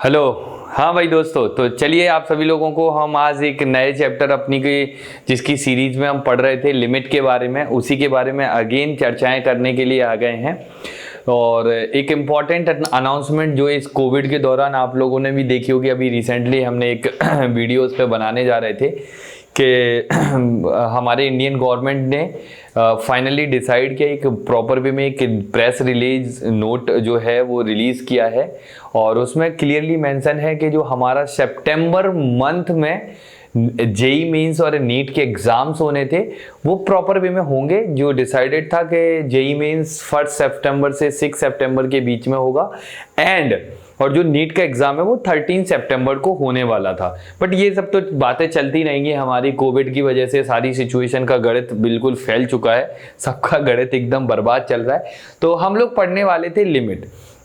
Hello. हाँ भाई दोस्तों, तो चलिए आप सभी लोगों को हम आज एक नए चैप्टर अपनी की जिसकी सीरीज में हम पढ़ रहे थे लिमिट के बारे में, उसी के बारे में अगेन चर्चाएं करने के लिए आ गए हैं। और एक इम्पॉर्टेंट अनाउंसमेंट जो इस कोविड के दौरान आप लोगों ने भी देखी होगी, अभी रिसेंटली हमने एक वीडियो उस पर बनाने जा रहे थे कि हमारे इंडियन गवर्नमेंट ने फाइनली डिसाइड किया, एक प्रॉपर वे में एक प्रेस रिलीज नोट जो है वो रिलीज किया है और उसमें क्लियरली मेंशन है कि जो हमारा सितंबर मंथ में जेई मेंस और नीट के एग्जाम्स होने थे वो प्रॉपर वे में होंगे। जो डिसाइडेड था कि जेई मेंस 1 सितंबर से 6 सितंबर के बीच में होगा और जो नीट का एग्जाम है वो 13 सितंबर को होने वाला था। बट ये सब तो बातें चलती रहेंगी, हमारी कोविड की वजह से सारी सिचुएशन का गणित बिल्कुल फैल चुका है, सबका गणित एकदम बर्बाद चल रहा है। तो हम लोग पढ़ने वाले थे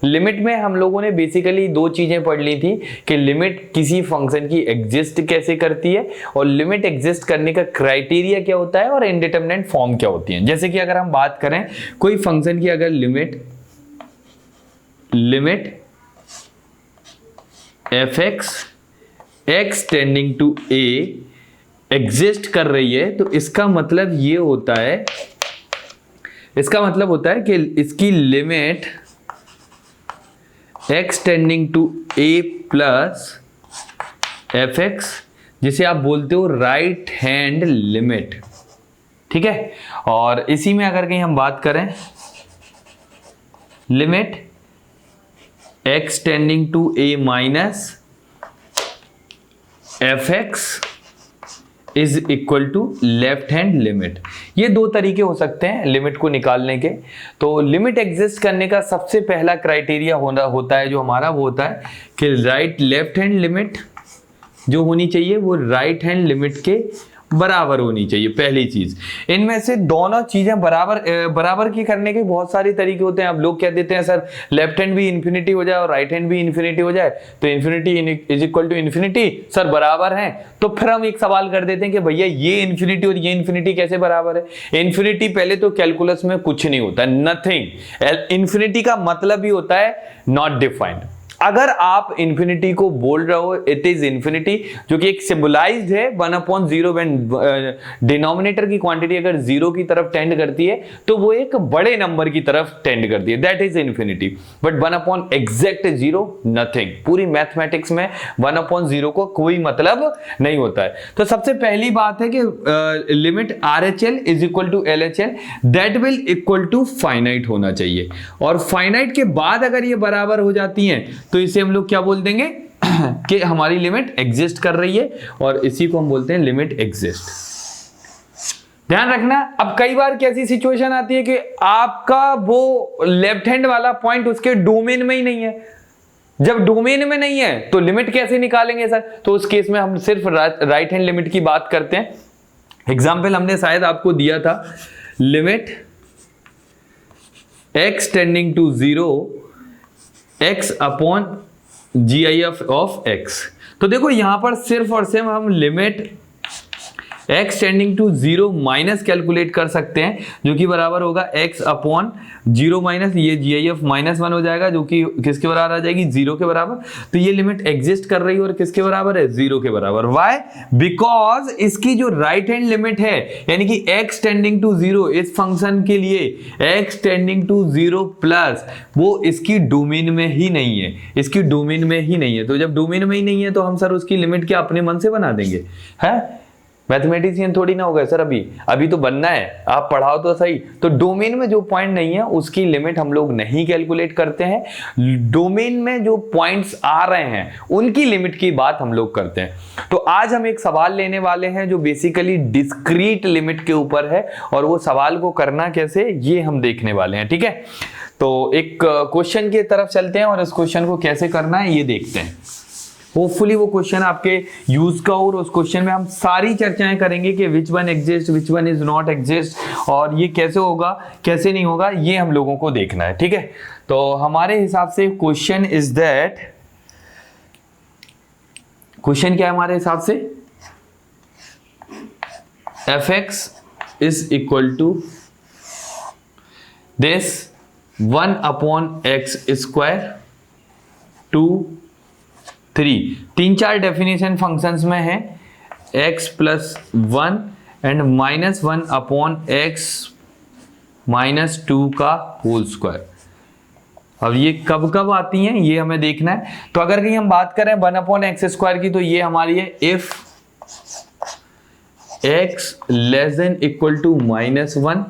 लिमिट में हम लोगों ने बेसिकली दो चीजें पढ़ ली थी कि लिमिट किसी फंक्शन की एग्जिस्ट कैसे करती है और लिमिट एग्जिस्ट करने का क्राइटेरिया क्या होता है और इंडिटरमिनेट फॉर्म क्या होती है। जैसे कि अगर हम बात करें कोई फंक्शन की, अगर limit fx x tending to a exist कर रही है, तो इसका मतलब ये होता है, कि इसकी limit x tending to a plus fx, जिसे आप बोलते हो राइट हैंड लिमिट। ठीक है। और इसी में अगर कहीं हम बात करें limit x tending to a minus fx is equal to left hand limit. ये दो तरीके हो सकते हैं लिमिट को निकालने के। तो लिमिट एग्जिस्ट करने का सबसे पहला क्राइटेरिया होता है जो हमारा, वो होता है कि लेफ्ट हैंड लिमिट जो होनी चाहिए वो राइट हैंड लिमिट के बराबर होनी चाहिए। पहली चीज, इनमें से दोनों चीजें बराबर की करने के बहुत सारे तरीके होते हैं। अब लोग क्या देते हैं, सर लेफ्ट हैंड भी इन्फिनिटी हो जाए और राइट हैंड भी इन्फिनिटी हो जाए तो infinity is equal to infinity sir बराबर हैं। तो फिर हम एक सवाल कर देते हैं कि भैया ये इन्फिनिटी और ये इन्फिनिटी कैसे बराबर है। इन्फिनिटी पहले तो कैलकुलस में कुछ नहीं होता, नथिंग। इन्फिनिटी का मतलब ही होता है नॉट डिफाइंड। अगर आप इंफिनिटी को बोल रहे हो इट इज इंफिनिटी, जो कि एक सिंबलाइज्ड है 1/0 व्हेन डिनोमिनेटर की क्वांटिटी अगर जीरो की तरफ टेंड करती है तो वो एक बड़े नंबर की तरफ टेंड करती है, that is infinity. But 1 exact zero nothing. पूरी मैथमेटिक्स में 1/0 को कोई मतलब नहीं होता है। तो सबसे पहली बात है कि limit RHL is equal to LHL that will equal to finite होना चाहिए। और फाइनाइट के बाद अगर ये बराबर हो जाती है तो इसे हम लोग क्या बोल देंगे कि हमारी लिमिट एग्जिस्ट कर रही है, और इसी को हम बोलते हैं लिमिट एग्जिस्ट। ध्यान रखना, अब कई बार कैसी सिचुएशन आती है कि आपका वो लेफ्ट हैंड वाला पॉइंट उसके डोमेन में ही नहीं है। जब डोमेन में नहीं है तो लिमिट कैसे निकालेंगे सर? तो उस केस में हम सिर्फ राइट हैंड लिमिट की बात करते हैं। एग्जाम्पल हमने शायद आपको दिया था, limit x tending to 0 x upon GIF of x। तो देखो यहां पर सिर्फ और सिर्फ हम limit x tending to 0 minus calculate कर सकते हैं, जो कि बराबर होगा x अपॉन 0 माइनस ये GIF -1 हो जाएगा, जो कि किसके बराबर आ जाएगी, 0 के बराबर। तो ये लिमिट एग्जिस्ट कर रही है और किसके बराबर है, 0 के बराबर। व्हाई? बिकॉज इसकी जो राइट हैंड लिमिट है, यानी कि x टेंडिंग टू 0 इस फंक्शन के लिए x टेंडिंग टू 0 प्लस वो इसकी डोमेन में ही नहीं है, इसकी डोमेन में ही नहीं है। तो जब डोमेन में ही नहीं है तो हम सर उसकी लिमिट क्या अपने मन से बना देंगे? है मैथमेटिशियन थोड़ी ना हो गए सर, अभी तो बनना है, आप पढ़ाओ तो सही। तो डोमेन में जो पॉइंट नहीं है उसकी लिमिट हम लोग नहीं कैलकुलेट करते हैं, डोमेन में जो पॉइंट्स आ रहे हैं उनकी लिमिट की बात हम लोग करते हैं। तो आज हम एक सवाल लेने वाले हैं जो बेसिकली डिस्क्रीट लिमिट के ऊपर है, और वो सवाल को करना कैसे ये हम देखने वाले हैं। ठीक है, तो एक क्वेश्चन की तरफ चलते हैं और इस क्वेश्चन को कैसे करना है ये देखते हैं। होपफुली वो क्वेश्चन आपके यूज का, और उस क्वेश्चन में हम सारी चर्चाएं करेंगे कि which one exist, which one is not exist, और ये कैसे होगा कैसे नहीं होगा ये हम लोगों को देखना है। ठीक है, तो हमारे हिसाब से क्वेश्चन इज दैट, क्वेश्चन क्या है हमारे हिसाब से, fx is equal to this 1/x² to 3। 3-4 definition functions में है x plus 1 and -1 upon x minus 2 का होल स्क्वायर। अब ये कब कब आती हैं ये हमें देखना है। तो अगर कहीं हम बात करें 1 अपॉन एक्स स्क्वायर की, तो ये हमारी है if x less than equal to -1,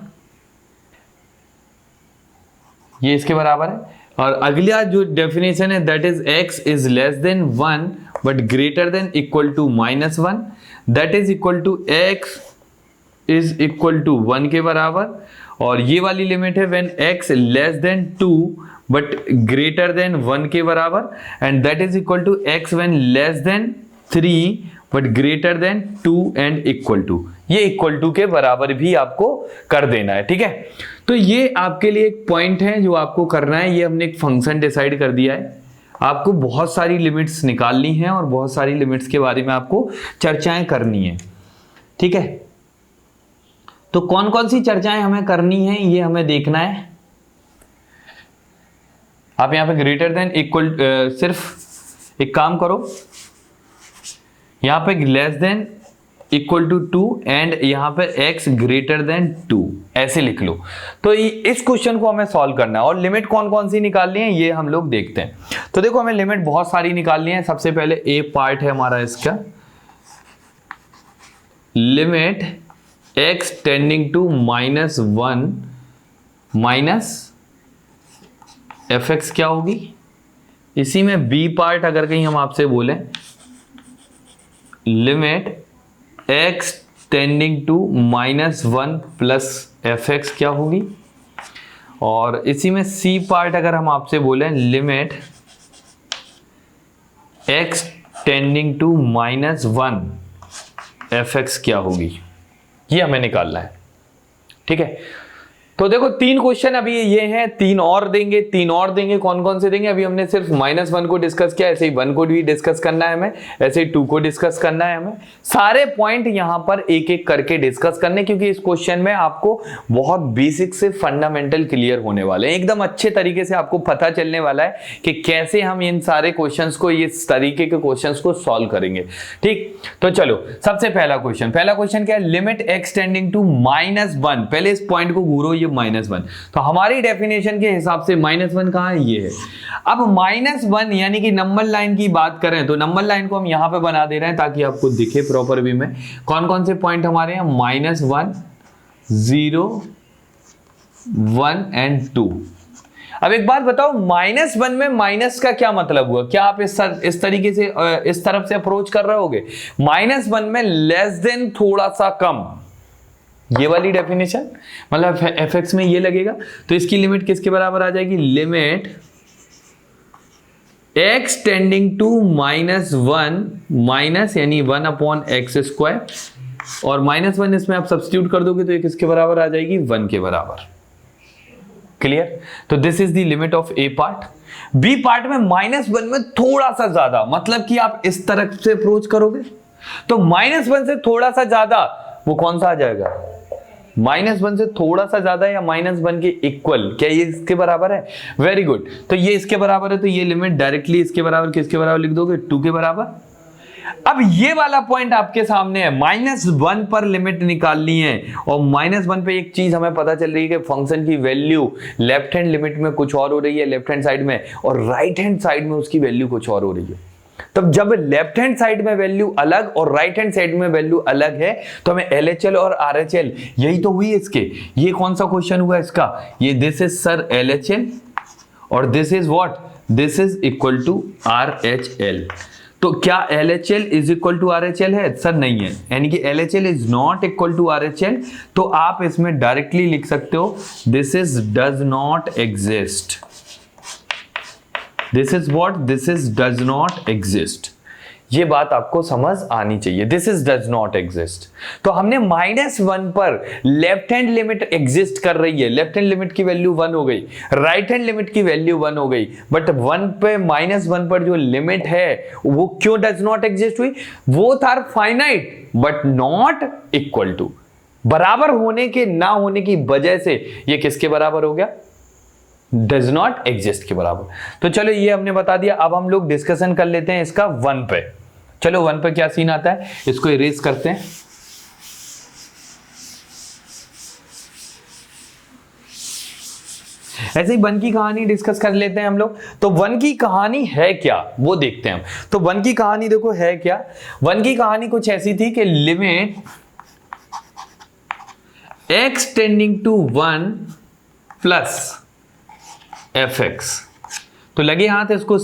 ये इसके बराबर है। और अगला जो डेफिनेशन है that is x is less than 1 but greater than equal to -1, that is equal to x is equal to 1 के बराबर। और ये वाली लिमिट है when x less than 2 but greater than 1 के बराबर, and that is equal to x when less than 3 but greater than 2 and equal to. ये equal to के बराबर भी आपको कर देना है, ठीक है। तो ये आपके लिए एक पॉइंट है जो आपको करना है। ये हमने एक फंक्शन डिसाइड कर दिया है। आपको बहुत सारी लिमिट्स निकालनी है और बहुत सारी लिमिट्स के बारे में आपको चर्चाएं करनी है, ठीक है। तो कौन कौन सी चर्चाएं हमें करनी है ये हमें देखना है। आप यहां पे ग्रेटर देन इक्वल, सिर्फ एक काम करो, यहां पे less than equal to 2 and यहां पे x ग्रेटर देन 2 ऐसे लिख लो। तो इस क्वेश्चन को हमें सॉल्व करना है और लिमिट कौन कौन सी निकालनी है ये हम लोग देखते हैं। तो देखो हमें लिमिट बहुत सारी निकालनी है। सबसे पहले ए पार्ट है हमारा इसका, limit x tending to -1 minus fx क्या होगी। इसी में बी पार्ट अगर कहीं हम आपसे बोलें, limit x tending to -1 plus fx क्या होगी। और इसी में सी पार्ट अगर हम आपसे बोलें, limit x tending to -1 fx क्या होगी। ये हमें निकालना है, ठीक है। तो देखो 3 क्वेश्चन अभी ये हैं, 3 और देंगे। कौन कौन से देंगे? अभी हमने सिर्फ -1 को डिस्कस किया, ऐसे ही 1 को भी डिस्कस करना है हमें, ऐसे ही 2 को डिस्कस करना है हमें। सारे पॉइंट यहां पर एक एक करके डिस्कस करने, क्योंकि इस क्वेश्चन में आपको बहुत बेसिक से फंडामेंटल क्लियर होने वाले हैं। एकदम अच्छे तरीके से आपको पता चलने वाला है कि कैसे हम इन सारे क्वेश्चन को, इस तरीके के क्वेश्चन को सॉल्व करेंगे, ठीक। तो चलो सबसे पहला क्वेश्चन क्या है? Limit x tending to -1। पहले इस पॉइंट को घूरो, -1। तो हमारी डेफिनेशन के हिसाब से -1 कहां है? ये है। अब -1 यानी कि नंबर लाइन की बात करें तो नंबर लाइन को हम यहां पे बना दे रहे हैं ताकि आपको दिखे प्रॉपर वे में। कौन कौन से पॉइंट हमारे हैं? -1, 0, 1 एंड 2। अब एक बात बताओ, -1 में माइनस का क्या मतलब हुआ? क्या आप इस तरीके से इस तरफ से अप्रोच कर रहे होगे? -1 में लेस देन थोड़ा सा कम, ये वाली डेफिनेशन, मतलब fx में ये लगेगा। तो इसकी लिमिट किसके बराबर आ जाएगी? Limit x tending to -1 minus यानी 1 अपॉन एक्स स्क्वायर, और -1 इसमें आप सब्स्टिट्यूट कर दोगे तो ये किसके बराबर आ जाएगी? 1 के बराबर। क्लियर? तो this is the limit of A part. B part में -1 में थोड़ा सा ज्यादा, मतलब कि आप इस तरफ से अप्रोच करोगे तो -1 से थोड़ा सा ज्यादा वो कौन सा आ जाएगा? -1 से थोड़ा सा ज्यादा या -1 के इक्वल, क्या ये इसके बराबर है? Very good. तो ये इसके बराबर है, तो ये लिमिट डायरेक्टली इसके बराबर, किसके बराबर लिख दोगे? 2 के बराबर। अब ये वाला पॉइंट आपके सामने है, -1 पर लिमिट निकालनी है, और -1 पे एक चीज हमें पता चल रही है कि फंक्शन की वैल्यू लेफ्ट हैंड लिमिट में कुछ और हो रही है, लेफ्ट हैंड साइड में, और राइट हैंड साइड में उसकी वैल्यू कुछ और हो रही है। तब जब लेफ्ट हैंड साइड में वैल्यू अलग और राइट हैंड साइड में वैल्यू अलग है तो हमें LHL और RHL, यही तो हुई इसके। ये कौन सा क्वेश्चन हुआ इसका? ये दिस इज सर LHL और this is what? This is equal to RHL। तो क्या LHL is equal to RHL है? सर नहीं है, यानी कि LHL is not equal to RHL। तो आप इसमें डायरेक्टली लिख सकते हो this is does not exist. This is what? This is does not exist. ये बात आपको समझ आनी चाहिए, this is does not exist. तो हमने -1 पर लेफ्ट हैंड लिमिट एग्जिस्ट कर रही है, लेफ्ट हैंड लिमिट की वैल्यू 1 हो गई, राइट हैंड लिमिट की वैल्यू 1 हो गई, बट 1 पे -1 पर जो लिमिट है वो क्यों डज नॉट एग्जिस्ट हुई? Both are finite but not equal to. बराबर होने के ना होने की वजह से ये किसके बराबर हो गया? डज नॉट एग्जिस्ट के बराबर। तो चलो ये हमने बता दिया। अब हम लोग डिस्कशन कर लेते हैं इसका 1 पे। चलो 1 पे क्या सीन आता है, इसको इरेज करते हैं। ऐसे ही 1 की कहानी डिस्कस कर लेते हैं हम लोग। तो 1 की कहानी है क्या वो देखते हैं हम। तो 1 की कहानी देखो है क्या। 1 की कहानी कुछ ऐसी थी कि limit x tending to 1 plus fx। तो लगे हाथ इसको,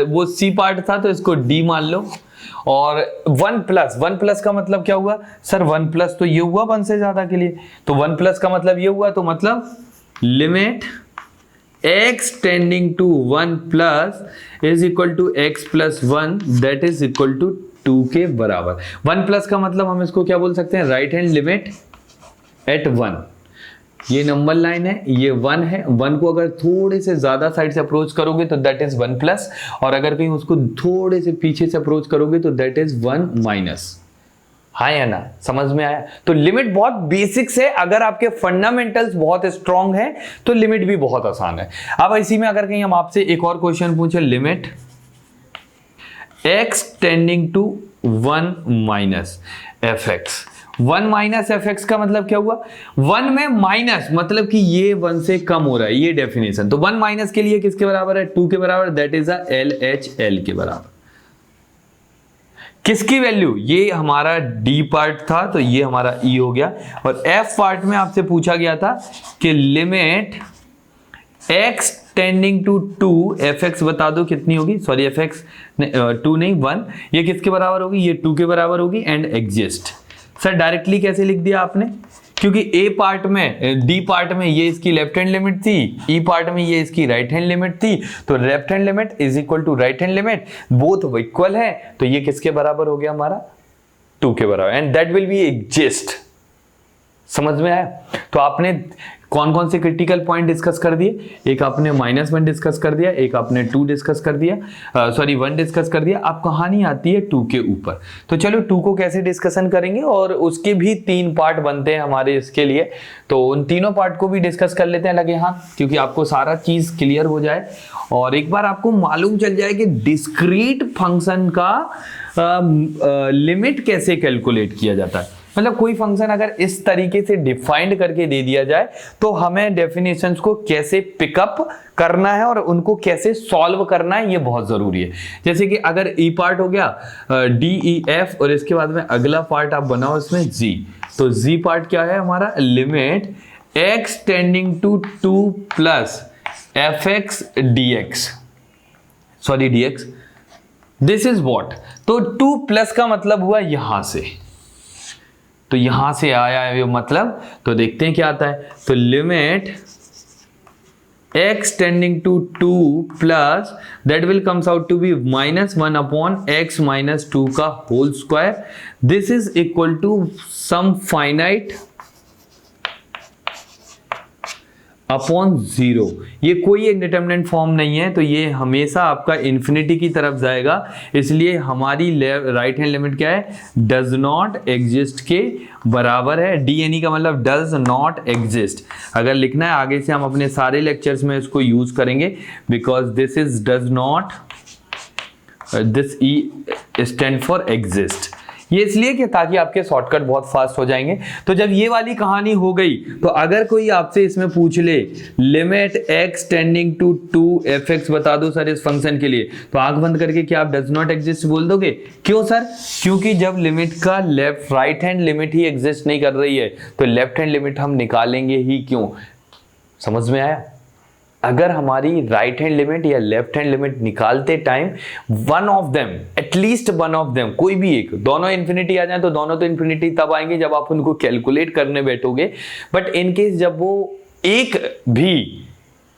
वो c पार्ट था तो इसको d मान लो। और 1 प्लस का मतलब क्या हुआ सर, 1 प्लस तो ये हुआ 1 से ज्यादा के लिए, तो 1 प्लस का मतलब ये हुआ, तो मतलब limit x tending to 1 plus is equal to x plus 1 that is equal to 2 के बराबर। 1 प्लस का मतलब हम इसको क्या बोल सकते हैं, राइट हैंड लिमिट एट 1। ये नंबर लाइन है, ये 1 है। 1 को अगर थोड़े से ज्यादा साइड से अप्रोच करोगे तो दैट इज 1 प्लस, और अगर कहीं उसको थोड़े से पीछे से अप्रोच करोगे तो दैट इज 1 माइनस। हाँ या ना, समझ में आया। तो लिमिट बहुत बेसिक्स है, अगर आपके फंडामेंटल्स बहुत स्ट्रांग है तो लिमिट भी बहुत आसान है। अब इसी में अगर कहीं हम आपसे एक और क्वेश्चन पूछे, limit x tending to 1 minus fx। 1 minus fx का मतलब क्या हुआ, 1 में माइनस मतलब कि ये 1 से कम हो रहा है, ये डेफिनेशन। तो 1 माइनस के लिए किसके बराबर है, 2 के बराबर, दैट इज अ LHL के बराबर। किसकी वैल्यू, ये हमारा D पार्ट था तो ये हमारा E हो गया। और F पार्ट में आपसे पूछा गया था कि limit x tending to 2 fx बता दो कितनी होगी, सॉरी fx 2 नहीं 1, ये किसके बराबर होगी, ये 2 के बराबर होगी एंड एग्जिस्ट। सर डायरेक्टली कैसे लिख दिया आपने, क्योंकि A पार्ट में, D पार्ट में ये इसकी लेफ्ट हैंड लिमिट थी, E पार्ट में ये इसकी राइट हैंड लिमिट थी, तो left hand limit is equal to right hand limit, both equal है, तो ये किसके बराबर हो गया हमारा, 2 के बराबर, and that will be exist. समझ में आया। तो आपने कौन कौन से क्रिटिकल पॉइंट डिस्कस कर दिए, एक आपने -1 डिस्कस कर दिया, एक आपने 2 डिस्कस कर दिया, 1 डिस्कस कर दिया। अब कहानी आती है 2 के ऊपर। तो चलो 2 को कैसे डिस्कशन करेंगे, और उसके भी 3 पार्ट बनते हैं हमारे इसके लिए, तो उन तीनों पार्ट को भी डिस्कस कर लेते हैं लगे हाथ, क्योंकि आपको सारा चीज क्लियर हो जाए और एक बार आपको मालूम चल जाए कि डिस्क्रीट फंक्शन का लिमिट कैसे कैलकुलेट किया जाता है। मतलब कोई फंक्शन अगर इस तरीके से डिफाइंड करके दे दिया जाए तो हमें डेफिनेशंस को कैसे पिकअप करना है और उनको कैसे सॉल्व करना है, ये बहुत जरूरी है। जैसे कि अगर ई पार्ट हो गया डी ई एफ, और इसके बाद में अगला पार्ट आप बनाओ इसमें जी, तो जी पार्ट क्या है हमारा, limit x tending to 2 plus f x d x, sorry d x, this is what. तो 2 प्लस का मतलब हुआ यहां से, तो यहां से आया है मतलब, तो देखते हैं क्या आता है। तो limit x tending to 2 plus that will comes out to be -1 upon x minus 2 का whole square, this is equal to some finite upon 0। ये कोई इंडिटरमिनेंट फॉर्म नहीं है, तो ये हमेशा आपका इन्फिनिटी की तरफ जाएगा, इसलिए हमारी राइट हैंड लिमिट क्या है, डज नॉट एग्जिस्ट के बराबर है। DNE का मतलब डज नॉट एग्जिस्ट। अगर लिखना है आगे से हम अपने सारे लेक्चर्स में इसको यूज करेंगे, because this is does not, this E stand for exist. ये इसलिए कि ताकि आपके शॉर्टकट बहुत फास्ट हो जाएंगे। तो जब ये वाली कहानी हो गई, तो अगर कोई आपसे इसमें पूछ ले limit x tending to 2 fx बता दो सर इस फंक्शन के लिए, तो आंख बंद करके क्या आप डज नॉट एग्जिस्ट बोल दोगे? क्यों सर? क्योंकि जब लिमिट का लेफ्ट राइट हैंड लिमिट ही एग्जिस्ट नहीं कर रही है, तो लेफ्ट हैंड लिमिट हम निकालेंगे ही क्यों? समझ में आया? अगर हमारी राइट हैंड लिमिट या लेफ्ट हैंड लिमिट निकालते time one of them, at least one of them, कोई भी एक, दोनों इन्फिनिटी आ जाए तो दोनों तो इन्फिनिटी तब आएंगे जब आप उनको कैलकुलेट करने बैठोगे, बट इन केस जब वो एक भी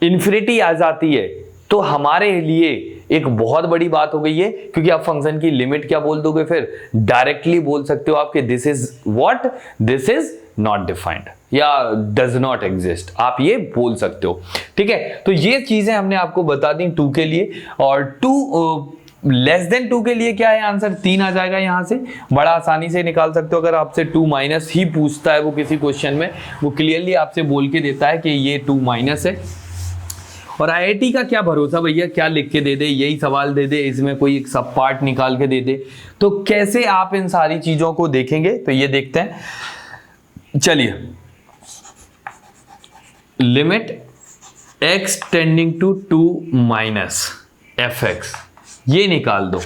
इन्फिनिटी आ जाती है तो हमारे लिए एक बहुत बड़ी बात हो गई है, क्योंकि आप फंक्शन की लिमिट क्या बोल दोगे? फिर डायरेक्टली बोल सकते हो आपके this is what, this is not defined या डज नॉट एग्जिस्ट, आप ये बोल सकते हो। ठीक है, तो ये चीजें हमने आपको बता दी 2 के लिए। और 2 लेस देन 2 के लिए क्या है आंसर? 3 आ जाएगा। यहां से बड़ा आसानी से निकाल सकते हो। अगर आपसे 2 माइनस ही पूछता है वो किसी क्वेश्चन में, वो क्लियरली आपसे बोल के देता है कि ये 2 माइनस है। और आईआईटी का क्या भरोसा भैया, क्या लिख के दे दे, यही सवाल दे दे, इसमें कोई एक सब पार्ट निकाल के दे दे। तो कैसे आप इन सारी चीजों को देखेंगे, तो ये देखते हैं। चलिए, limit x tending to 2 minus fx, ये निकाल दो।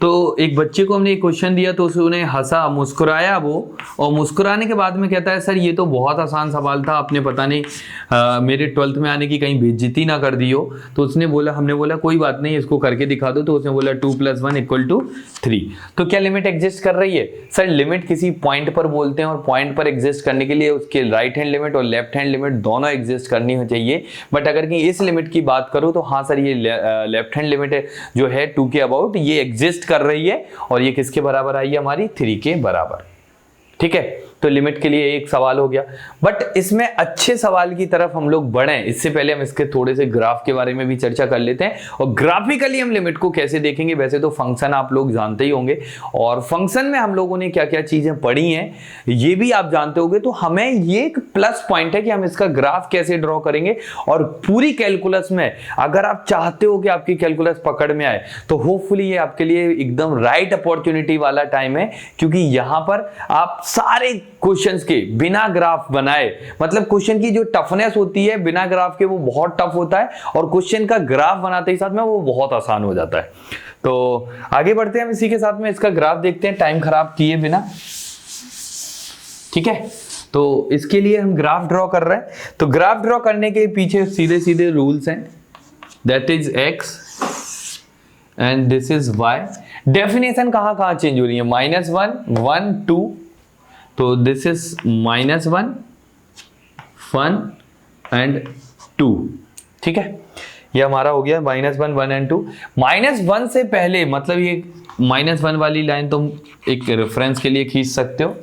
तो एक बच्चे को हमने एक क्वेश्चन दिया तो उसने हंसा, मुस्कुराया वो, और मुस्कुराने के बाद में कहता है सर ये तो बहुत आसान सवाल था, आपने पता नहीं मेरे 12th में आने की कहीं बेइज्जती ना कर दी हो। तो उसने बोला, हमने बोला कोई बात नहीं, इसको करके दिखा दो। तो उसने बोला 2 + 1 = 3। तो क्या लिमिट एग्जिस्ट कर रही है? सर लिमिट किसी पॉइंट पर बोलते हैं, और पॉइंट पर एग्जिस्ट करने के लिए उसके राइट हैंड लिमिट और लेफ्ट हैंड लिमिट दोनों एग्जिस्ट करनी चाहिए। बट अगर कि इस लिमिट की बात करूं तो हाँ सर, ये लेफ्ट हैंड लिमिट जो है 2 के अबाउट ये एग्जिस्ट कर रही है, और ये किसके बराबर आई है हमारी? 3 के बराबर। ठीक है, तो लिमिट के लिए एक सवाल हो गया। बट इसमें अच्छे सवाल की तरफ हम लोग बढ़ें, इससे पहले हम इसके थोड़े से ग्राफ के बारे में भी चर्चा कर लेते हैं, और ग्राफिकली हम लिमिट को कैसे देखेंगे। वैसे तो फंक्शन आप लोग जानते ही होंगे, और फंक्शन में हम लोगों ने क्या क्या चीजें पढ़ी हैं ये भी आप जानते होंगे। तो हमें ये एक प्लस पॉइंट है कि हम इसका ग्राफ कैसे ड्रॉ करेंगे। और पूरी कैलकुलस में अगर आप चाहते हो कि आपकी कैलकुलस पकड़ में आए, तो होपफुली ये आपके लिए एकदम राइट अपॉर्चुनिटी वाला टाइम है, क्योंकि यहां पर आप सारे क्वेश्चंस के बिना ग्राफ बनाए, मतलब क्वेश्चन की जो टफनेस होती है बिना ग्राफ के वो बहुत टफ होता है, और क्वेश्चन का ग्राफ बनाते ही साथ में वो बहुत आसान हो जाता है। तो आगे बढ़ते हैं हम इसी के साथ में, इसका ग्राफ देखते हैं टाइम खराब किए बिना। ठीक है, तो इसके लिए हम ग्राफ ड्रॉ कर रहे हैं। तो ग्राफ ड्रॉ करने के पीछे सीधे सीधे रूल्स हैं, that is x and this is y। Definition कहां कहां चेंज हो रही है? -1 1 2, तो दिस इज -1 1 एंड 2। ठीक है, ये हमारा हो गया -1 1 एंड 2। -1 से पहले, मतलब ये -1 वाली लाइन तुम एक रेफरेंस के लिए खींच सकते हो,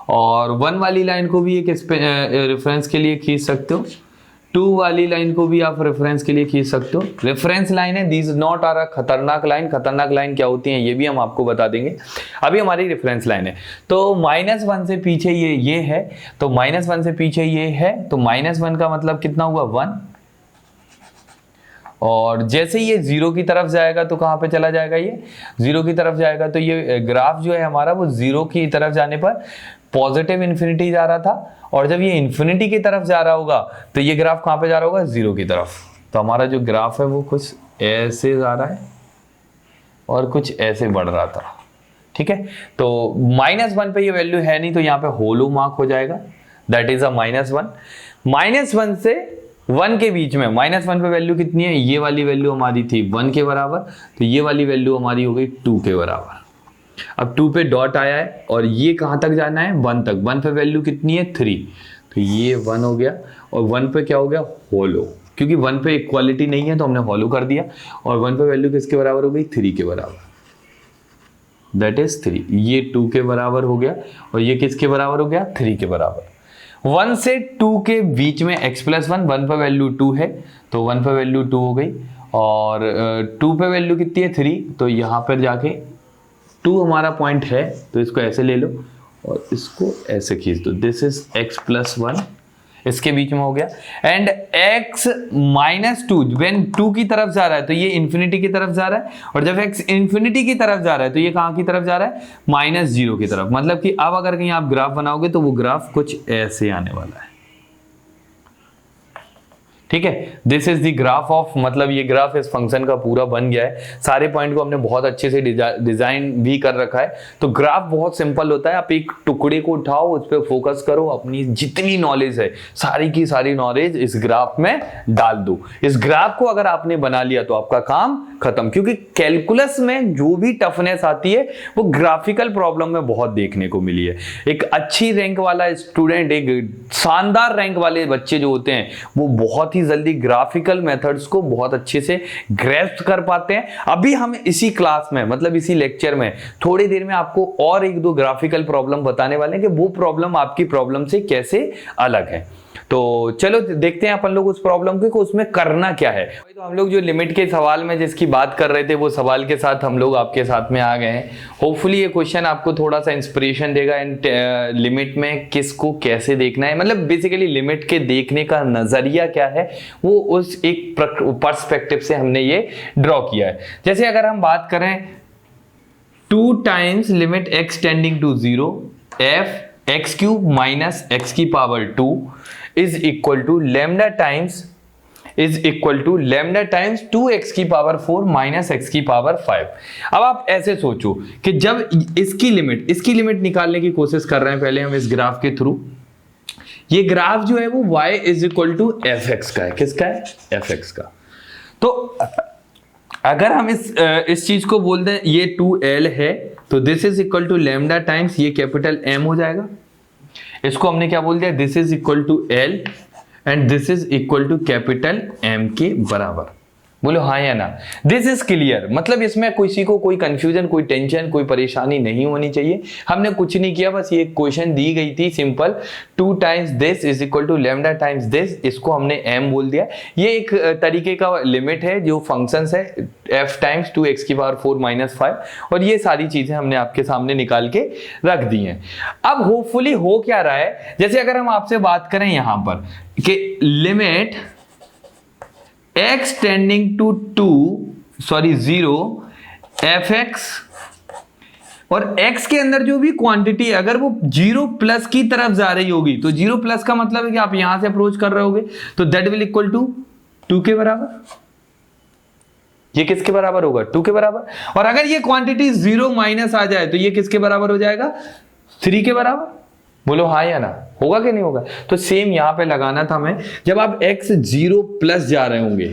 और 1 वाली लाइन को भी एक रेफरेंस के लिए खींच सकते हो, 2 वाली लाइन को भी आप रेफरेंस के लिए खींच सकते हो। रेफरेंस लाइन है, दीज नॉट आर अ खतरनाक लाइन। खतरनाक लाइन क्या होती है ये भी हम आपको बता देंगे, अभी हमारी रेफरेंस लाइन है। तो -1 से पीछे ये है, तो -1 से पीछे ये है, तो -1 का मतलब कितना हुआ? 1। और जैसे ये 0 की तरफ जाएगा तो कहां पे चला जाएगा? ये 0 की तरफ जाएगा। तो ये ग्राफ जो है हमारा वो 0 की तरफ जाने पर पॉजिटिव इन्फिनिटी जा रहा था, और जब ये इन्फिनिटी की तरफ जा रहा होगा तो ये ग्राफ कहां पे जा रहा होगा? 0 की तरफ। तो हमारा जो ग्राफ है वो कुछ ऐसे जा रहा है और कुछ ऐसे बढ़ रहा था। ठीक है, तो -1 पे ये वैल्यू है नहीं, तो यहाँ पे होलो मार्क हो जाएगा, दैट इज अ -1। -1 से 1 के बीच में, -1 पे वैल्यू कितनी है? ये वाली वैल्यू हमारी थी 1 के बराबर, तो ये वाली वैल्यू हमारी हो गई 2 के बराबर। अब 2 पे डॉट आया है, और ये कहां तक जाना है? 1 तक। 1 पे वैल्यू कितनी है? 3, तो ये 1 हो गया, और 1 पे क्या हो गया? होलो, क्योंकि 1 पे इक्वालिटी नहीं है तो हमने होलो कर दिया, और 1 पे वैल्यू किसके बराबर हो गई? 3 के बराबर, दैट इज 3। ये 2 के बराबर हो गया, और ये किसके बराबर हो गया? 3 के बराबर। 1 से 2 के बीच में x + 1, 1 पे वैल्यू 2 है, तो 1 पे वैल्यू 2 हो गई, और 2 पे वैल्यू कितनी है? 3, तो यहाँ पर जाके 2 हमारा पॉइंट है, तो इसको ऐसे ले लो और इसको ऐसे खींच दो, दिस इज x + 1, इसके बीच में हो गया। एंड x - 2 व्हेन 2 की तरफ जा रहा है तो ये इन्फिनिटी की तरफ जा रहा है, और जब x इन्फिनिटी की तरफ जा रहा है तो ये कहां की तरफ जा रहा है? -0 की तरफ। मतलब कि अब अगर कहीं आप ग्राफ बनाओगे तो वो ग्राफ कुछ ऐसे आने वाला है। ठीक है, this is the graph of, मतलब ये ग्राफ इस फंक्शन का पूरा बन गया है। सारे पॉइंट को हमने बहुत अच्छे से डिजाइन भी कर रखा है। तो ग्राफ बहुत सिंपल होता है, आप एक टुकड़े को उठाओ, उस पर फोकस करो, अपनी जितनी नॉलेज है सारी की सारी नॉलेज इस ग्राफ में डाल दो। इस ग्राफ को अगर आपने बना लिया तो आपका काम खत्म, क्योंकि कैलकुलस में जो भी टफनेस आती है वो ग्राफिकल प्रॉब्लम में बहुत देखने को मिली है। एक अच्छी रैंक वाला स्टूडेंट, एक शानदार रैंक वाले बच्चे जो होते हैं वो बहुत ही जल्दी ग्राफिकल मेथड्स को बहुत अच्छे से ग्रैस्प कर पाते हैं। अभी हम इसी क्लास में, मतलब इसी लेक्चर में थोड़ी देर में आपको और 1-2 ग्राफिकल प्रॉब्लम बताने वाले हैं कि वो प्रॉब्लम आपकी प्रॉब्लम से कैसे अलग है। तो चलो देखते हैं अपन लोग उस प्रॉब्लम को कि उसमें करना क्या है। तो हम लोग जो लिमिट के सवाल में जिसकी बात कर रहे थे वो सवाल के साथ हम लोग आपके साथ में आ गए हैं। होपफुली ये क्वेश्चन आपको थोड़ा सा इंस्पिरेशन देगा एंड लिमिट में किसको कैसे देखना है, मतलब बेसिकली लिमिट के देखने का नजरिया क्या है वो उस एक पर्सपेक्टिव से हमने ये ड्रॉ किया है। जैसे अगर हम बात करें 2 times limit x tending to 0 f x cube minus x की power 2 is equal to lambda times 2x की पावर 4 माइनस x की पावर 5। अब आप ऐसे सोचो कि जब इसकी लिमिट निकालने की कोशिश कर रहे हैं, पहले हम इस ग्राफ के थ्रू, ये ग्राफ जो है वो y is equal to f x का है। किसका है? एफ एक्स का। तो अगर हम इस चीज को बोल दें ये 2l है तो this is equal to lambda times ये कैपिटल M हो जाएगा। इसको हमने क्या बोल दिया? This is equal to L and this is equal to capital M के बराबर। बोलो हाँ या ना? दिस इज क्लियर, मतलब इसमें किसी को कोई कंफ्यूजन, कोई टेंशन, कोई परेशानी नहीं होनी चाहिए। हमने कुछ नहीं किया, बस ये क्वेश्चन दी गई थी simple, 2 times this is equal to lambda times this, इसको हमने m बोल दिया। ये एक तरीके का लिमिट है जो फंक्शंस है f टाइम्स 2x की पावर 4 माइनस 5, और ये सारी चीजें हमने आपके सामने निकाल के रख दी हैं। अब होपफुली हो क्या रहा है, जैसे अगर हम आपसे बात करें यहां पर कि limit x tending to 0 fx, और x के अंदर जो भी क्वांटिटी अगर वो 0 प्लस की तरफ जा रही होगी तो 0 प्लस का मतलब है कि आप यहां से अप्रोच कर रहे होगे तो दैट विल इक्वल टू 2 के बराबर। ये किसके बराबर होगा? 2 के बराबर। और अगर ये क्वांटिटी 0 माइनस आ जाए तो ये किसके बराबर हो जाएगा? 3 के बराबर। बोलो हाँ या ना? होगा कि नहीं होगा? तो सेम यहां पे लगाना था हमें, जब आप x 0 प्लस जा रहे होंगे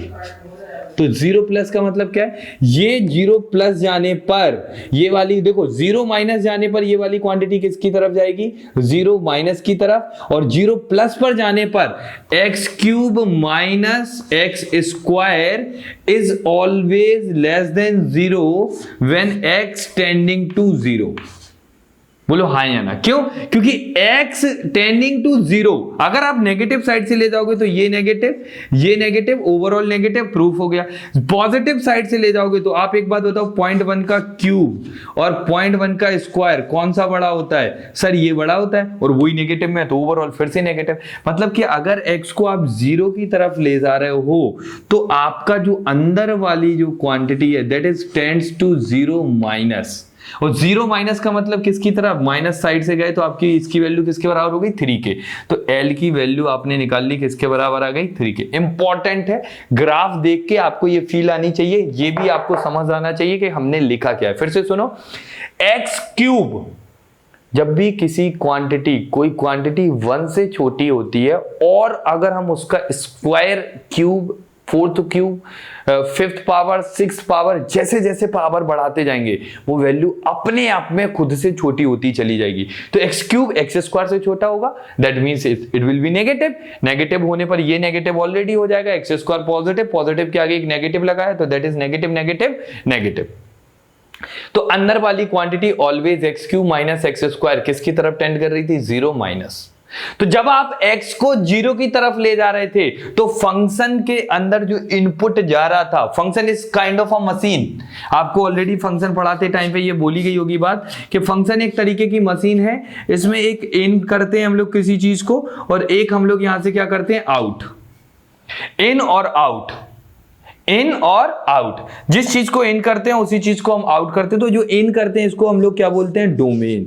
तो 0 प्लस का मतलब क्या है? ये 0 प्लस जाने पर ये वाली देखो 0 माइनस जाने पर ये वाली क्वांटिटी किसकी तरफ जाएगी? 0 माइनस की तरफ। और 0 प्लस पर जाने पर x cube minus x square is always less than 0 when x tending to 0। बोलो हाँ या ना? क्यों? क्योंकि x टेंडिंग टू 0 अगर आप नेगेटिव साइड से ले जाओगे तो ये नेगेटिव ओवरऑल नेगेटिव प्रूफ हो गया। पॉजिटिव साइड से ले जाओगे तो आप एक बात बताओ, 0.1 का क्यूब और 0.1 का स्क्वायर कौन सा बड़ा होता है? सर ये बड़ा होता है, और वही नेगेटिव में तो ओवरऑल फिर से नेगेटिव। मतलब कि अगर x को आप 0 की तरफ ले जा रहे हो तो आपका जो अंदर वाली जो क्वांटिटी है that is tends to 0 minus, और 0 माइनस का मतलब किसकी तरफ? माइनस साइड से गए तो आपकी इसकी वैल्यू किसके बराबर हो गई? 3 के। तो L की वैल्यू आपने निकाल ली, किसके बराबर आ गई? 3 के। इंपॉर्टेंट है, ग्राफ देख के आपको ये फील आनी चाहिए, ये भी आपको समझ आना चाहिए कि हमने लिखा क्या है। फिर से सुनो, x क्यूब, जब भी किसी क्वांटिटी, कोई क्वांटिटी 1 से छोटी होती है और अगर हम उसका square, cube, 4th cube, 5th power, 6th power, जैसे जैसे पावर बढ़ाते जाएंगे वो वैल्यू अपने आप में खुद से छोटी होती चली जाएगी। तो x क्यूब x स्क्वायर से छोटा होगा, that means it will be negative. Negative होने पर ये नेगेटिव ऑलरेडी हो जाएगा, x स्क्वायर पॉजिटिव के आगे एक नेगेटिव लगा है तो दैट इज नेगेटिव। तो अंदर वाली quantity always x cube minus x square किसकी तरफ टेंड कर रही थी? 0 माइनस। तो जब आप x को 0 की तरफ ले जा रहे थे तो फंक्शन के अंदर जो इनपुट जा रहा था, function is kind of a machine. आपको ऑलरेडी फंक्शन पढ़ाते टाइम पे ये बोली गई होगी बात कि फंक्शन एक तरीके की मशीन है। इसमें एक इन करते हैं हम लोग किसी चीज को, और एक हम लोग यहां से क्या करते हैं? आउट। इन और आउट, इन और आउट। जिस चीज को इन करते हैं उसी चीज को हम आउट करते हैं। तो जो इन करते हैं इसको हम लोग क्या बोलते हैं? डोमेन।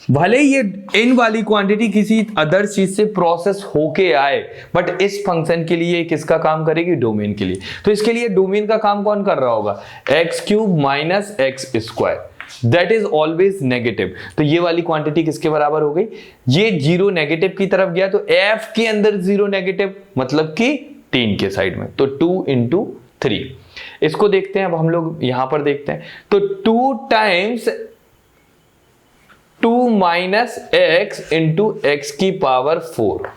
भले ये इन वाली क्वांटिटी किसी अदर चीज से प्रोसेस होके आए, बट इस फंक्शन के लिए किसका काम करेगी? डोमेन के लिए। तो इसके लिए डोमेन का काम कौन कर रहा होगा? x cube minus x square, that is always negative. तो ये वाली क्वांटिटी किसके बराबर हो गई? ये 0 नेगेटिव की तरफ गया तो f के अंदर 0 नेगेटिव मतलब कि 3 के साइड में, तो 2 into 3। इसको देखते हैं, अब हम लोग यहां पर देखते हैं। तो 2 times 2 minus x into x की पावर 4,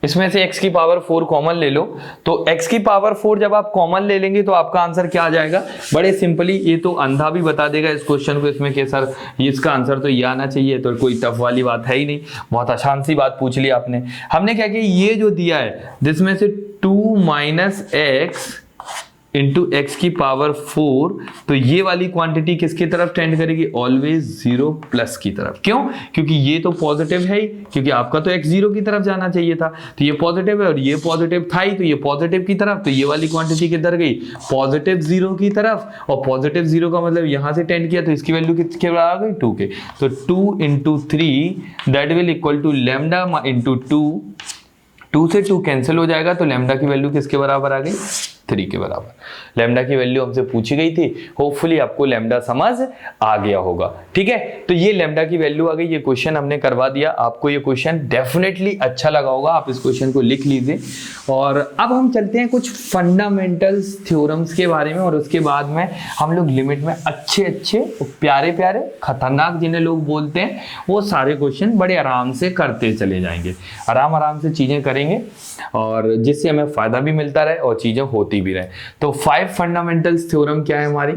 इसमें से x की पावर 4 कॉमन ले लो, तो x की पावर 4 जब आप कॉमन ले लेंगे तो आपका आंसर क्या आ जाएगा, बड़े सिंपली, ये तो अंधा भी बता देगा इस क्वेश्चन को, इसमें कि सर इसका आंसर तो ये आना चाहिए, तो कोई टफ वाली बात है ही नहीं, बहुत आसान सी बात पूछ ली आपने। हमने क्या किया, ये जो दिया है जिसमें से 2 माइनस एक्स इंटू एक्स की पावर 4, तो ये वाली क्वांटिटी किसकी तरफ टेंड करेगी, ऑलवेज 0 प्लस की तरफ। क्यों, क्योंकि ये तो पॉजिटिव है ही, क्योंकि आपका तो x 0 की तरफ जाना चाहिए था, तो ये पॉजिटिव है और ये पॉजिटिव था ही, तो ये पॉजिटिव की तरफ, तो ये वाली क्वांटिटी किधर गई, पॉजिटिव 0 की तरफ, और पॉजिटिव 0 का मतलब यहां से टेंड किया तो इसकी वैल्यू किसके बराबर आ गई, 2 के, तो 2 into 3 that will equal to lambda into 2 से 2 कैंसिल हो जाएगा, तो लैम्डा की वैल्यू किसके बराबर आ गई, 3 के बराबर। लैम्डा की वैल्यू हमसे पूछी गई थी, होपफुली आपको लैम्डा समझ आ गया होगा। ठीक है, तो ये लैम्डा की वैल्यू आ गई, ये क्वेश्चन हमने करवा दिया, आपको ये क्वेश्चन डेफिनेटली अच्छा लगा होगा, आप इस क्वेश्चन को लिख लीजिए। और अब हम चलते हैं कुछ फंडामेंटल्स थ्योरम्स के बारे में, और उसके बाद में हम लोग लिमिट में अच्छे अच्छे प्यारे प्यारे खतरनाक जिन्हें लोग बोलते हैं वो सारे क्वेश्चन बड़े आराम से करते चले जाएंगे, आराम से चीजें करेंगे, और जिससे हमें फायदा भी मिलता रहे और चीजें होती भी रहे। तो 5 फंडामेंटल्स थ्योरम क्या है हमारी,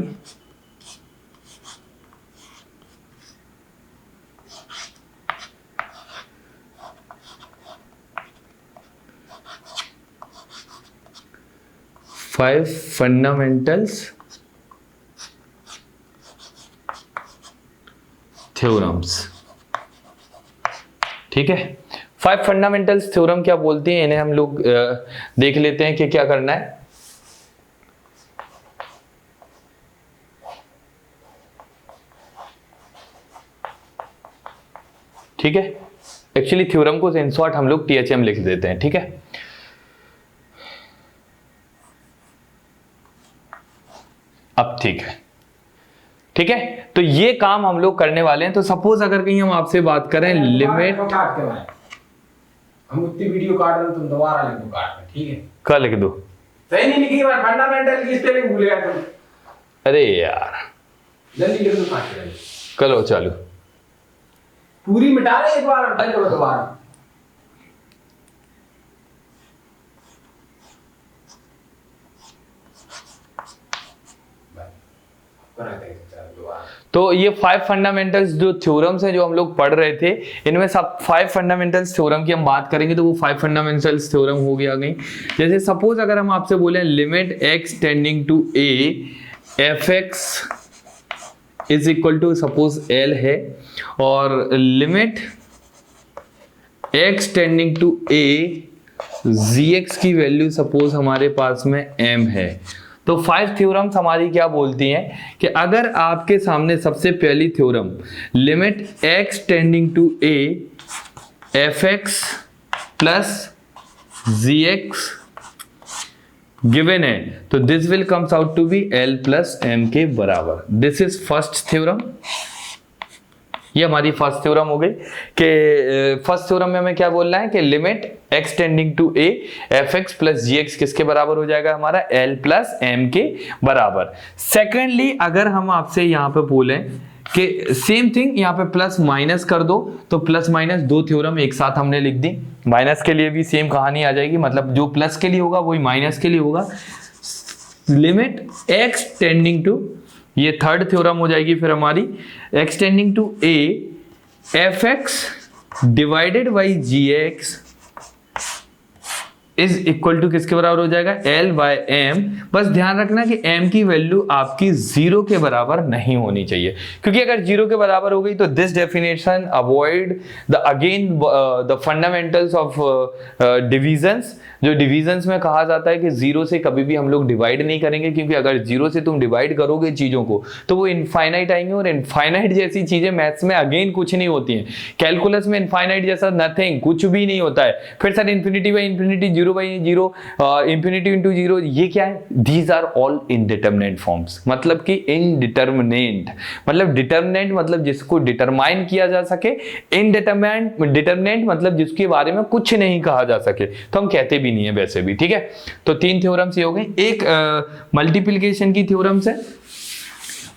फाइव फंडामेंटल्स थ्योरम्स। ठीक है, 5 फंडामेंटल्स थ्योरम क्या बोलते हैं, इन्हें हम लोग देख लेते हैं कि क्या करना है। ठीक है, एक्चुअली थ्योरम को इन शॉर्ट हम लोग THM लिख देते हैं। ठीक है, अब ठीक है, ठीक है, तो ये काम हम लोग करने वाले हैं। तो सपोज अगर कहीं हम आपसे बात करें लिमिट, हम उतनी वीडियो काट रहे, तुम दोबारा लिख दो काट में, ठीक है, क्या लिख दो, सही नहीं लिखी बार, फंडामेंटल की स्पेलिंग भूल गया तुम, अरे यार जल्दी लिख दो काट के, चलो चालू, पूरी मिटा रहे एक बार, हटा लो दोबारा, तो ये 5 फंडामेंटल्स जो थ्योरम्स हैं जो हम लोग पढ़ रहे थे, इनमें सब 5 फंडामेंटल्स थ्योरम की हम बात करेंगे, तो वो 5 फंडामेंटल्स थ्योरम हो गया गई। जैसे सपोज अगर हम आपसे बोले limit x tending to a fx is equal to suppose l है, और limit x tending to a gx की वैल्यू सपोज हमारे पास में m है। तो 5 थ्योरम्स हमारी क्या बोलती हैं कि अगर आपके सामने सबसे पहली theorem limit x tending to a fx plus gx given है, तो this will comes out to be l plus m के बराबर। दिस इज फर्स्ट थ्योरम, ये हमारी फर्स्ट थ्योरम हो गई कि फर्स्ट थ्योरम में हमें क्या बोलना है कि limit x tending to a fx plus gx किसके बराबर हो जाएगा, हमारा l प्लस m के बराबर। सेकेंडली अगर हम आपसे यहाँ पे बोलें कि सेम थिंग यहाँ पे प्लस माइनस कर दो, तो प्लस माइनस 2 थ्योरम एक साथ हमने लिख दी, माइनस के लिए भी सेम कहानी आ जाएगी, मतलब जो प्लस के लिए होगा वही माइनस के लिए होगा। लिमिट x टेंडिंग टू, ये थर्ड थ्योरम हो जाएगी फिर हमारी, x tending to a fx divided by gx is equal to किसके बराबर हो जाएगा, l बाय m। बस ध्यान रखना कि m की वैल्यू आपकी 0 के बराबर नहीं होनी चाहिए, क्योंकि अगर 0 के बराबर हो गई तो this definition avoid the again the fundamentals of divisions. जो डिविजन्स में कहा जाता है कि 0 से कभी भी हम लोग डिवाइड नहीं करेंगे, क्योंकि अगर 0 से तुम डिवाइड करोगे चीजों को तो वो इनफाइनाइट आएंगे, और इनफाइनाइट जैसी चीजें मैथ्स में अगेन कुछ नहीं होती हैं। कैलकुलस में इनफाइनाइट जैसा नथिंग, कुछ भी नहीं होता है। फिर sir infinity by infinity, 0 by 0, infinity into 0, ये क्या है, these are all indeterminate forms. मतलब कि इनडिटरमिनेट मतलब डिटरमिनेंट मतलब जिसको डिटरमाइन किया जा सके, इनडिटरमिनेट मतलब जिसके बारे में कुछ नहीं कहा जा सके, तो हम कहते भी नहीं है वैसे भी। ठीक है, तो 3 थ्योरम्स ये हो गए। एक मल्टीप्लिकेशन की थ्योरम्स है,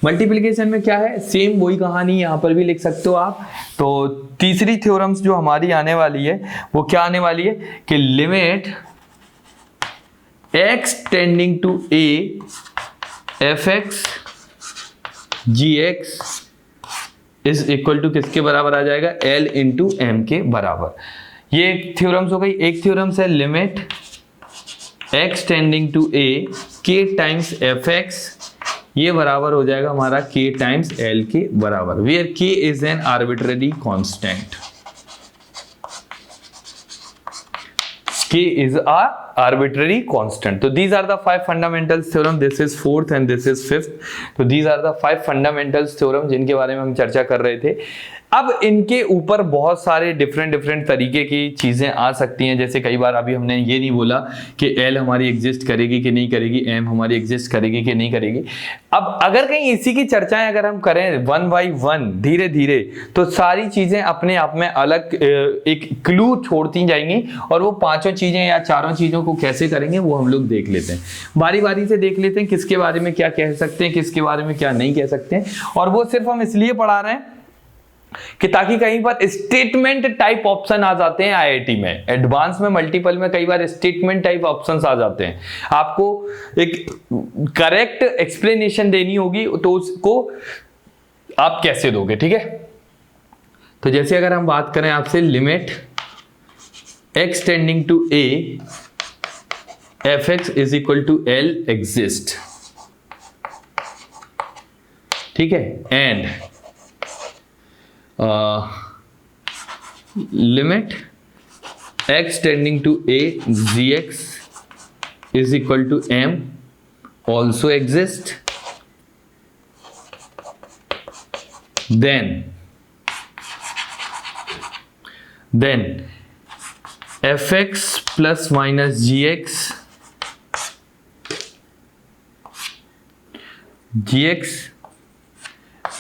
मल्टीप्लिकेशन में क्या है, सेम वही कहानी यहाँ पर भी लिख सकते हो आप। तो तीसरी थ्योरम्स जो हमारी आने वाली है वो क्या आने वाली है कि limit x tending to a fx gx is equal to किसके बराबर आ जाएगा, l इंटू एम के बराबर। ये एक थ्योरम्स हो गई। एक थ्योरम्स है limit x tending to a k times fx, ये बराबर हो जाएगा हमारा k टाइम्स l के बराबर, where k is an arbitrary constant. k is a arbitrary constant. So these are the 5 fundamental theorem. This is 4th and this is 5th. So these are the 5 fundamental theorem जिनके बारे में हम चर्चा कर रहे थे। अब इनके ऊपर बहुत सारे डिफरेंट तरीके की चीजें आ सकती हैं। जैसे कई बार अभी हमने ये नहीं बोला कि L हमारी एग्जिस्ट करेगी कि नहीं करेगी, M हमारी एग्जिस्ट करेगी कि नहीं करेगी। अब अगर कहीं इसी की चर्चाएं अगर हम करें 1 by 1 धीरे धीरे, तो सारी चीजें अपने आप में अलग एक क्लू छोड़ती जाएंगी, और वो पांचों चीजें या चारों चीजों को कैसे करेंगे वो हम लोग देख लेते हैं। बारी बारी से देख लेते हैं किसके बारे में क्या कह सकते हैं, किसके बारे में क्या नहीं कह सकते हैं। और वो सिर्फ हम इसलिए पढ़ा रहे हैं कि ताकि कहीं पर स्टेटमेंट टाइप ऑप्शन आ जाते हैं आईआईटी में, एडवांस में मल्टीपल में कई बार स्टेटमेंट टाइप ऑप्शंस आ जाते हैं। आपको एक करेक्ट एक्सप्लेनेशन देनी होगी, तो उसको आप कैसे दोगे, ठीक है। तो जैसे अगर हम बात करें आपसे limit x tending to a fx is equal to l exist, ठीक है, and limit x tending to a gx is equal to m also exist, then fx plus minus gx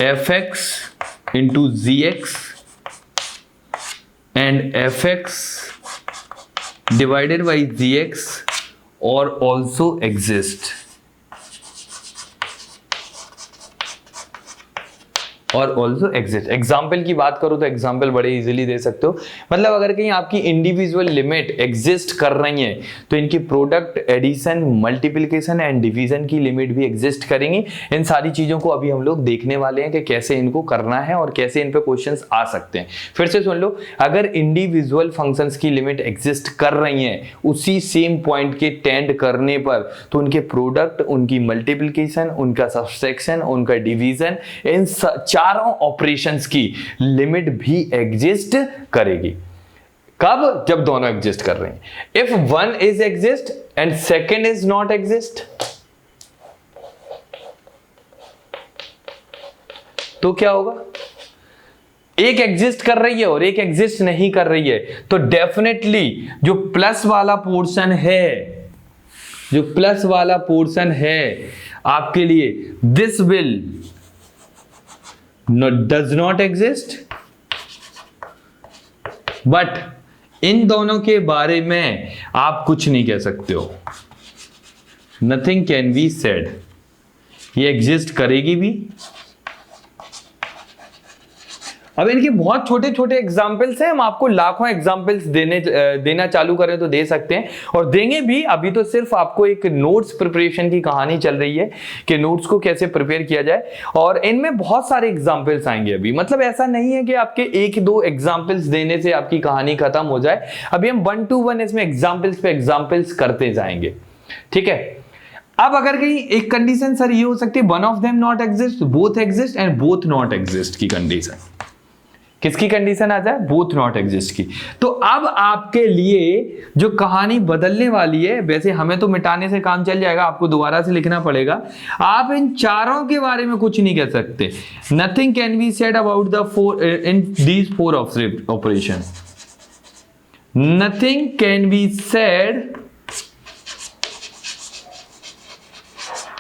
fx into gx and fx divided by gx or also exist, और also exist. Example की बात करो तो example बड़े easily दे सकते हो। मतलब अगर कहीं आपकी इंडिविजुअल लिमिट एग्जिस्ट कर रही है तो इनकी product, addition, multiplication and division की लिमिट भी एग्जिस्ट करेंगी। इन सारी चीजों को अभी हम लोग देखने वाले हैं कि कैसे इनको करना है और कैसे इन पे क्वेश्चंस आ सकते हैं। फिर से सुन लो, अगर इंडिविजुअल फंक्शंस की लिमिट एग्जिस्ट कर रही है उसी सेम पॉइंट के टेंड करने पर, तो उनके प्रोडक्ट, उनकी मल्टीप्लिकेशन, उनका सबट्रैक्शन, उनका डिवीजन, इन चारों ऑपरेशंस की लिमिट भी एग्जिस्ट करेगी। कब? जब दोनों एग्जिस्ट कर रहे हैं। If one is exist and second is not exist, तो क्या होगा? एक एग्जिस्ट कर रही है और एक एग्जिस्ट नहीं कर रही है, तो डेफिनेटली जो प्लस वाला पोर्शन है, जो प्लस वाला पोर्शन है आपके लिए, this will does not exist, but in दोनों के बारे में आप कुछ नहीं कह सकते हो। Nothing can be said. ये एग्जिस्ट करेगी भी। अब इनके बहुत छोटे छोटे एग्जाम्पल्स हैं, हम आपको लाखों एग्जाम्पल्स देना चालू करें तो दे सकते हैं, और देंगे भी। अभी तो सिर्फ आपको एक नोट्स प्रिपरेशन की कहानी चल रही है कि नोट्स को कैसे प्रिपेयर किया जाए, और इनमें बहुत सारे एग्जाम्पल्स आएंगे अभी। मतलब ऐसा नहीं है कि आपके एक दो एग्जाम्पल्स देने से आपकी कहानी खत्म हो जाए। अभी हम 1 to 1 इसमें एग्जाम्पल्स पे एग्जाम्पल्स करते जाएंगे, ठीक है। अब अगर कहीं एक कंडीशन सर ये हो सकती है, one of them not exist, both exist and both not exist की कंडीशन। किसकी कंडीशन आ जाए? बोथ नॉट एग्जिस्ट की। तो अब आपके लिए जो कहानी बदलने वाली है, वैसे हमें तो मिटाने से काम चल जाएगा, आपको दोबारा से लिखना पड़ेगा। आप इन चारों के बारे में कुछ नहीं कह सकते। Nothing can be said about the four in these four operation. Nothing can be said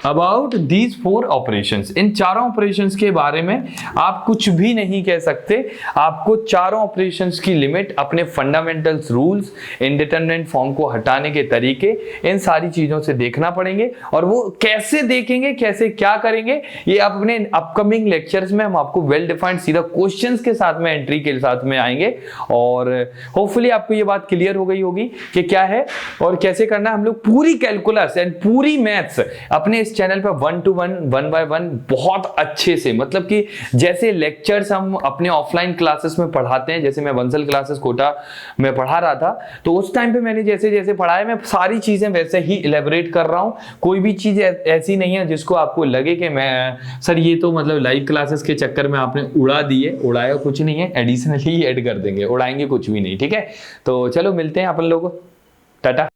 about these 4 operations, इन चारों ऑपरेशंस के बारे में आप कुछ भी नहीं कह सकते। आपको चारों ऑपरेशंस की लिमिट, अपने फंडामेंटल्स, रूल्स, इंडिटरमिनेट फॉर्म को हटाने के तरीके, इन सारी चीजों से देखना पड़ेंगे। और वो कैसे देखेंगे, कैसे क्या करेंगे, ये अपने अपकमिंग लेक्चर्स में हम आपको वेल डिफाइंड सीधा क्वेश्चंस के साथ में, एंट्री के साथ में आएंगे। और होपफुली आपको ये बात क्लियर हो गई होगी कि क्या है और कैसे करना है। हम लोग पूरी कैलकुलस एंड पूरी मैथ्स अपने इस चैनल पर 1 to 1, 1 by 1 बहुत अच्छे से, मतलब कि जैसे लेक्चर्स हम अपने ऑफलाइन क्लासेस में पढ़ाते हैं, जैसे मैं बंसल क्लासेस कोटा में पढ़ा रहा था, तो उस टाइम पे मैंने जैसे जैसे पढ़ाया, मैं सारी चीजें वैसे ही इलेबोरेट कर रहा हूं। कोई भी चीज ऐसी नहीं है जिसको आपको लगे कि मैं सर ये तो मतलब लाइव क्लासेस के चक्कर में आपने उड़ा दिए। उड़ाया कुछ नहीं है, एडिशनली ऐड कर देंगे, उड़ाएंगे कुछ भी नहीं, ठीक है। तो चलो मिलते हैं अपन लोग, टाटा।